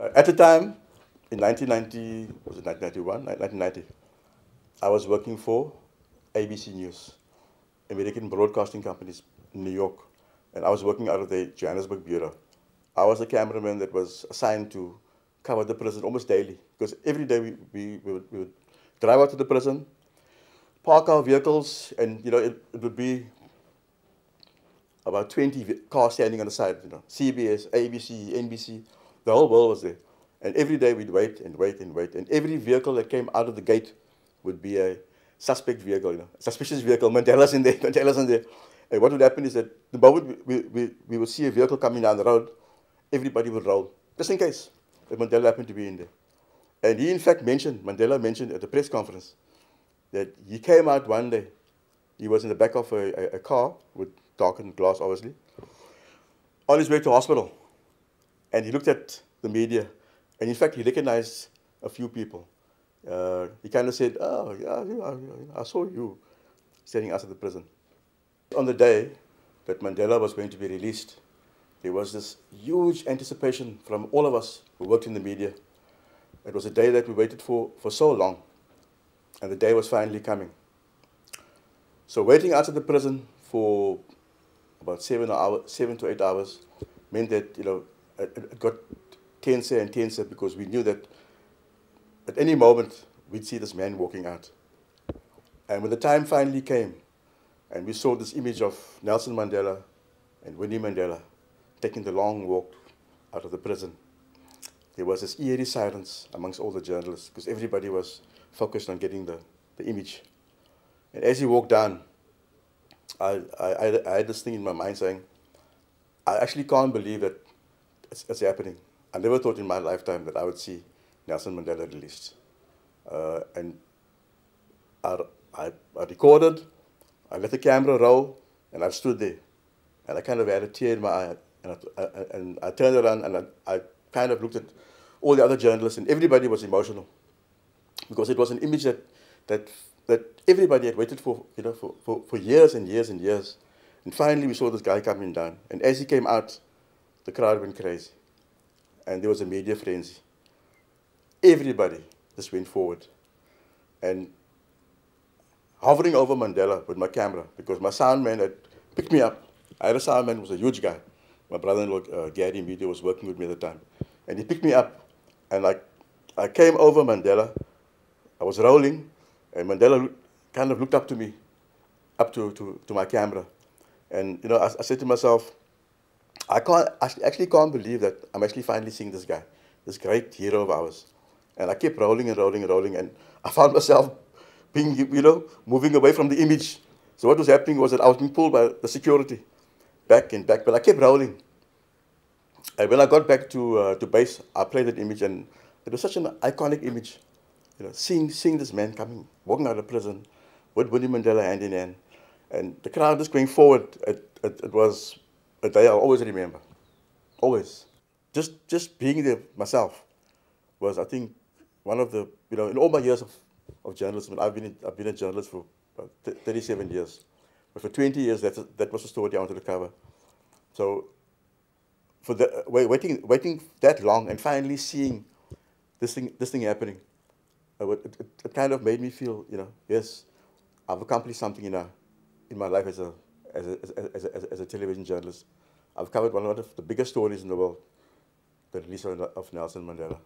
At the time, in 1990, was it 1991? 1990, I was working for ABC News, American Broadcasting Companies in New York, and I was working out of the Johannesburg Bureau. I was the cameraman that was assigned to cover the prison almost daily, because every day we would drive out to the prison, park our vehicles, and it would be about 20 cars standing on the side, CBS, ABC, NBC, the whole world was there. And every day we'd wait and wait and wait. And every vehicle that came out of the gate would be a suspect vehicle, suspicious vehicle. Mandela's in there, Mandela's in there. And what would happen is that the moment we would see a vehicle coming down the road, everybody would roll, just in case that Mandela happened to be in there. And he, in fact, Mandela mentioned at the press conference that he came out one day. He was in the back of a car with darkened glass, obviously, on his way to hospital. And he looked at the media. And in fact, he recognized a few people. He kind of said, "Oh, yeah, I saw you standing outside the prison." On the day that Mandela was going to be released, there was this huge anticipation from all of us who worked in the media. It was a day that we waited for so long, and the day was finally coming. So waiting outside the prison for about 7 to 8 hours meant that it got tenser and tenser, because we knew that at any moment we'd see this man walking out. And when the time finally came, and we saw this image of Nelson Mandela and Winnie Mandela taking the long walk out of the prison, there was this eerie silence amongst all the journalists, because everybody was focused on getting the image. And as he walked down, I had this thing in my mind saying, I actually can't believe that it's happening. I never thought in my lifetime that I would see Nelson Mandela released. And I recorded, I let the camera roll, and I stood there. And I kind of had a tear in my eye. And I turned around and I kind of looked at all the other journalists, and everybody was emotional, because it was an image that everybody had waited for, for years and years and years. And finally we saw this guy coming down. And as he came out, the crowd went crazy. And there was a media frenzy. Everybody just went forward. And hovering over Mandela with my camera, because my sound man had picked me up. I had a sound man who was a huge guy. My brother-in-law, Gary Media, was working with me at the time. And he picked me up, and I came over Mandela. I was rolling, and Mandela kind of looked up to me, up to my camera. And I said to myself, I actually can't believe that I'm actually finally seeing this guy, this great hero of ours. And I kept rolling and rolling and rolling, and I found myself being, moving away from the image. So what was happening was that I was being pulled by the security back and back, but I kept rolling. And when I got back to base, I played that image, and it was such an iconic image. Seeing this man walking out of prison with Winnie Mandela hand in hand, and the crowd just going forward. It was a day I'll always remember, always. Just being there myself was, I think, one of the, in all my years of journalism, I've been a journalist for 37 years. But for 20 years, that was the story I wanted to cover. So for waiting that long and finally seeing this thing happening, it kind of made me feel, yes, I've accomplished something in my life as a television journalist. I've covered one of the biggest stories in the world, the release of Nelson Mandela.